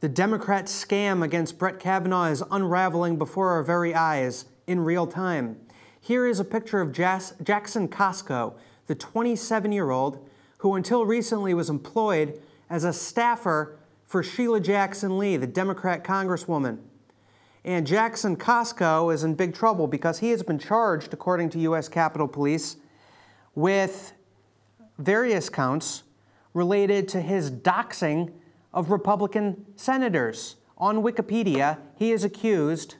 The Democrat scam against Brett Kavanaugh is unraveling before our very eyes in real time. Here is a picture of Jackson Costco, the 27-year-old who until recently was employed as a staffer for Sheila Jackson Lee, the Democrat congresswoman. And Jackson Costco is in big trouble because he has been charged, according to U.S. Capitol Police, with various counts related to his doxing of Republican senators. On Wikipedia, he is accused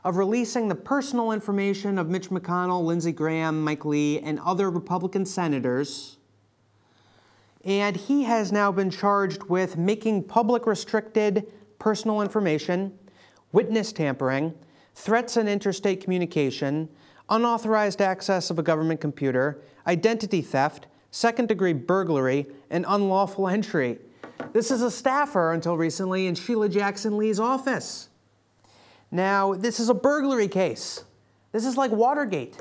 of releasing the personal information of Mitch McConnell, Lindsey Graham, Mike Lee, and other Republican senators. And he has now been charged with making public restricted personal information, witness tampering, threats and interstate communication, unauthorized access of a government computer, identity theft, second-degree burglary, and unlawful entry. This is a staffer, until recently, in Sheila Jackson Lee's office. Now, this is a burglary case. This is like Watergate.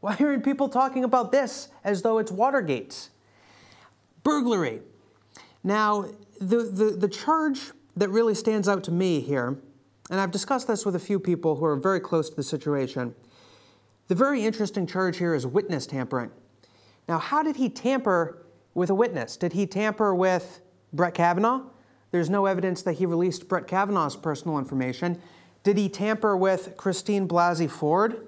Why aren't people talking about this as though it's Watergate? Burglary. Now, the charge that really stands out to me here, and I've discussed this with a few people who are very close to the situation, the very interesting charge here is witness tampering. Now, how did he tamper with a witness? Did he tamper with Brett Kavanaugh? There's no evidence that he released Brett Kavanaugh's personal information. Did he tamper with Christine Blasey Ford?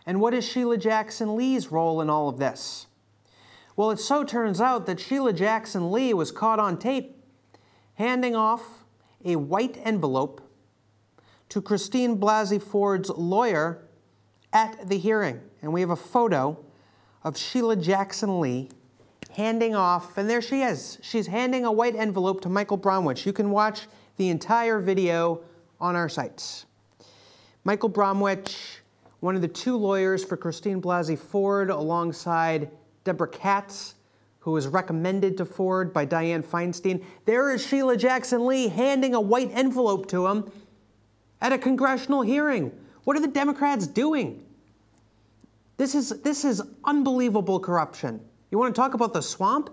And what is Sheila Jackson Lee's role in all of this? Well, it so turns out that Sheila Jackson Lee was caught on tape handing off a white envelope to Christine Blasey Ford's lawyer at the hearing. And we have a photo of Sheila Jackson Lee handing off, and there she is. She's handing a white envelope to Michael Bromwich. You can watch the entire video on our sites. Michael Bromwich, one of the two lawyers for Christine Blasey Ford, alongside Deborah Katz, who was recommended to Ford by Dianne Feinstein. There is Sheila Jackson Lee handing a white envelope to him at a congressional hearing. What are the Democrats doing? This is unbelievable corruption. You want to talk about the swamp?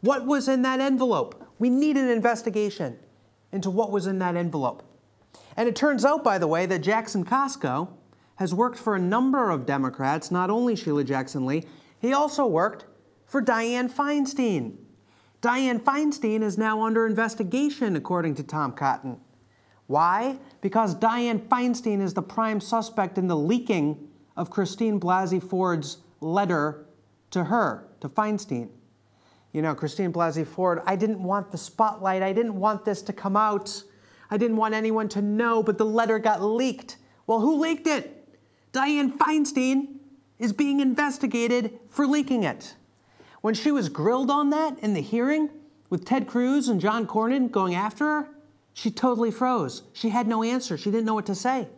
What was in that envelope? We need an investigation into what was in that envelope. And it turns out, by the way, that Jackson Costco has worked for a number of Democrats, not only Sheila Jackson Lee. He also worked for Dianne Feinstein. Dianne Feinstein is now under investigation, according to Tom Cotton. Why? Because Dianne Feinstein is the prime suspect in the leaking of Christine Blasey Ford's letter to her, to Feinstein. You know, Christine Blasey Ford, I didn't want the spotlight. I didn't want this to come out. I didn't want anyone to know, but the letter got leaked. Well, who leaked it? Dianne Feinstein is being investigated for leaking it. When she was grilled on that in the hearing with Ted Cruz and John Cornyn going after her, she totally froze. She had no answer. She didn't know what to say.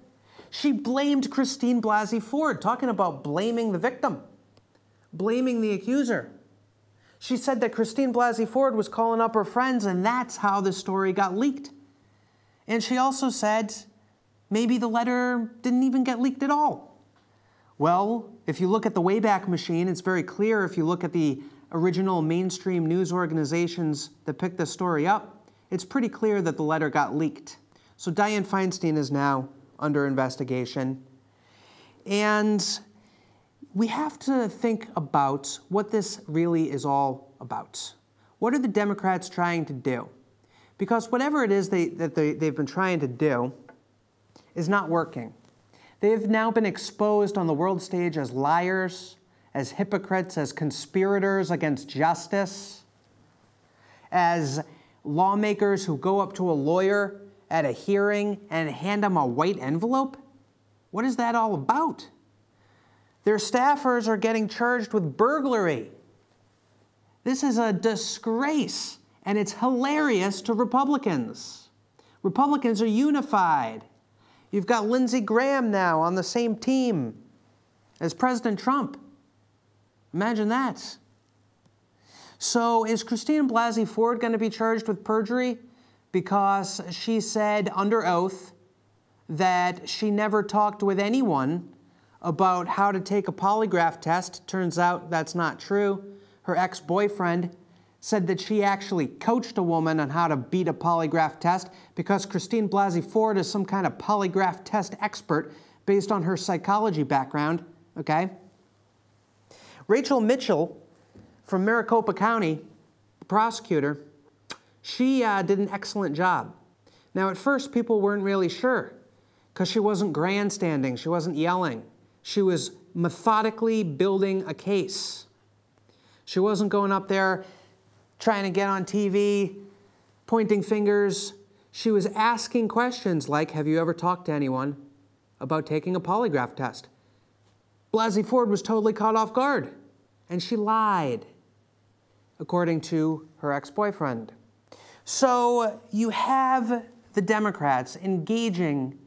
She blamed Christine Blasey Ford, talking about blaming the victim, blaming the accuser. She said that Christine Blasey Ford was calling up her friends, and that's how the story got leaked. And she also said maybe the letter didn't even get leaked at all. Well, if you look at the Wayback Machine, it's very clear. If you look at the original mainstream news organizations that picked this story up, it's pretty clear that the letter got leaked. So Dianne Feinstein is now under investigation. And we have to think about what this really is all about. What are the Democrats trying to do? Because whatever it is that they've been trying to do is not working. They have now been exposed on the world stage as liars, as hypocrites, as conspirators against justice, as lawmakers who go up to a lawyer at a hearing and hand him a white envelope. What is that all about? Their staffers are getting charged with burglary. This is a disgrace, and it's hilarious to Republicans. Republicans are unified. You've got Lindsey Graham now on the same team as President Trump. Imagine that. So is Christine Blasey Ford going to be charged with perjury because she said under oath that she never talked with anyone about how to take a polygraph test? Turns out that's not true. Her ex-boyfriend said that she actually coached a woman on how to beat a polygraph test because Christine Blasey Ford is some kind of polygraph test expert based on her psychology background, okay? Rachel Mitchell from Maricopa County, the prosecutor, she did an excellent job. Now, at first, people weren't really sure because she wasn't grandstanding, she wasn't yelling. She was methodically building a case. She wasn't going up there trying to get on TV, pointing fingers. She was asking questions like, have you ever talked to anyone about taking a polygraph test? Blasey Ford was totally caught off guard, and she lied, according to her ex-boyfriend. So you have the Democrats engaging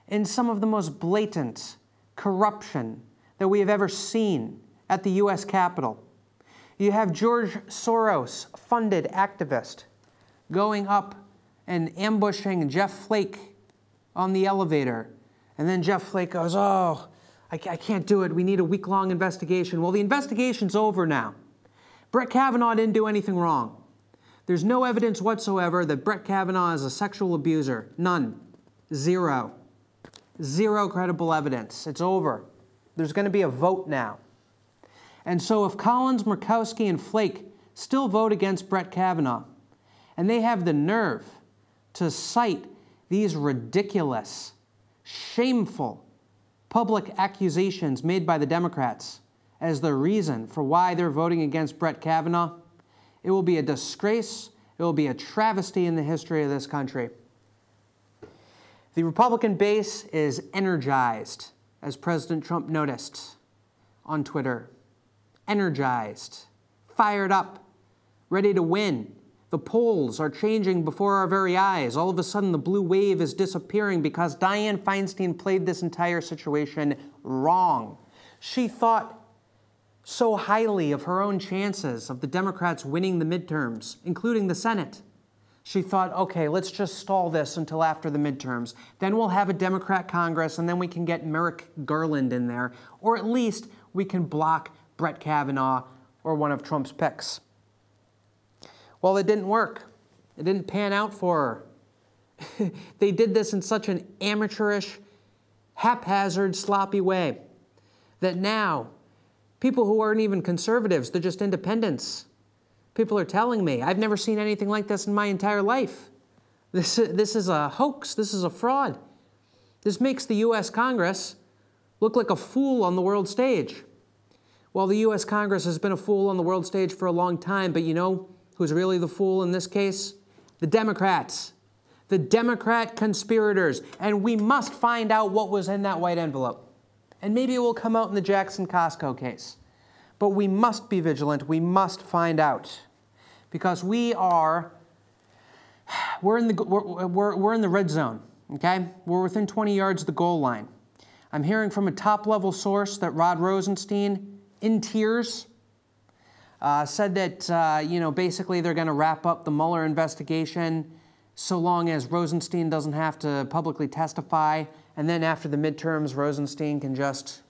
in some of the most blatant corruption that we have ever seen at the U.S. Capitol. You have George Soros-funded activist going up and ambushing Jeff Flake on the elevator. And then Jeff Flake goes, oh, I can't do it. We need a week-long investigation. Well, the investigation's over now. Brett Kavanaugh didn't do anything wrong. There's no evidence whatsoever that Brett Kavanaugh is a sexual abuser. None. Zero. Zero credible evidence. It's over. There's going to be a vote now. And so if Collins, Murkowski, and Flake still vote against Brett Kavanaugh, and they have the nerve to cite these ridiculous, shameful public accusations made by the Democrats as the reason for why they're voting against Brett Kavanaugh, it will be a disgrace, it will be a travesty in the history of this country. The Republican base is energized, as President Trump noticed on Twitter. Energized, fired up, ready to win. The polls are changing before our very eyes. All of a sudden, the blue wave is disappearing because Dianne Feinstein played this entire situation wrong. She thought so highly of her own chances of the Democrats winning the midterms, including the Senate. She thought, okay, let's just stall this until after the midterms. Then we'll have a Democrat Congress, and then we can get Merrick Garland in there, or at least we can block Brett Kavanaugh or one of Trump's picks. Well, it didn't work. It didn't pan out for her. They did this in such an amateurish, haphazard, sloppy way that now people who aren't even conservatives, they're just independents. People are telling me, I've never seen anything like this in my entire life. This is a hoax. This is a fraud. This makes the U.S. Congress look like a fool on the world stage. Well, the U.S. Congress has been a fool on the world stage for a long time, but you know who's really the fool in this case? The Democrats. The Democrat conspirators. And we must find out what was in that white envelope. And maybe it will come out in the Jackson Costco case. But we must be vigilant. We must find out. Because we're in the red zone, okay? We're within 20 yards of the goal line. I'm hearing from a top-level source that Rod Rosenstein, in tears, said that, basically they're going to wrap up the Mueller investigation so long as Rosenstein doesn't have to publicly testify, and then after the midterms, Rosenstein can just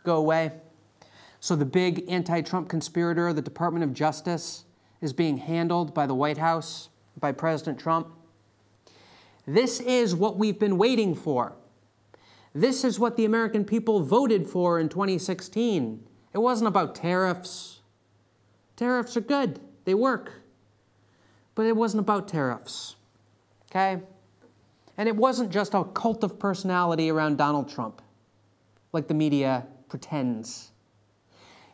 go away. So the big anti-Trump conspirator, the Department of Justice, is being handled by the White House, by President Trump. This is what we've been waiting for. This is what the American people voted for in 2016. It wasn't about tariffs. Tariffs are good. They work. But it wasn't about tariffs. Okay? And it wasn't just a cult of personality around Donald Trump, like the media pretends.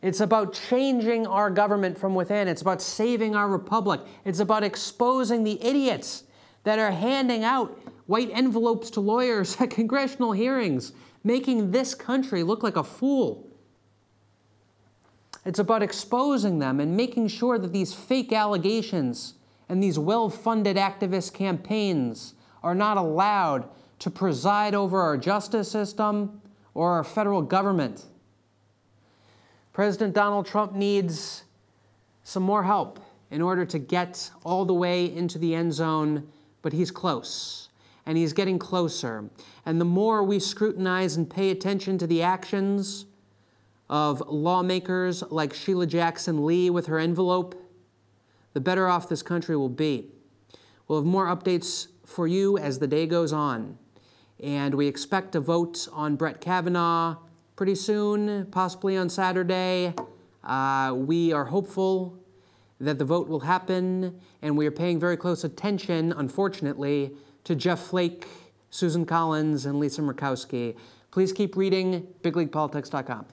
It's about changing our government from within. It's about saving our republic. It's about exposing the idiots that are handing out white envelopes to lawyers at congressional hearings, making this country look like a fool. It's about exposing them and making sure that these fake allegations and these well-funded activist campaigns are not allowed to preside over our justice system or our federal government. President Donald Trump needs some more help in order to get all the way into the end zone, but he's close, and he's getting closer. And the more we scrutinize and pay attention to the actions of lawmakers like Sheila Jackson Lee with her envelope, the better off this country will be. We'll have more updates for you as the day goes on. And we expect a vote on Brett Kavanaugh pretty soon, possibly on Saturday. We are hopeful that the vote will happen, and we are paying very close attention, unfortunately, to Jeff Flake, Susan Collins, and Lisa Murkowski. Please keep reading BigLeaguePolitics.com.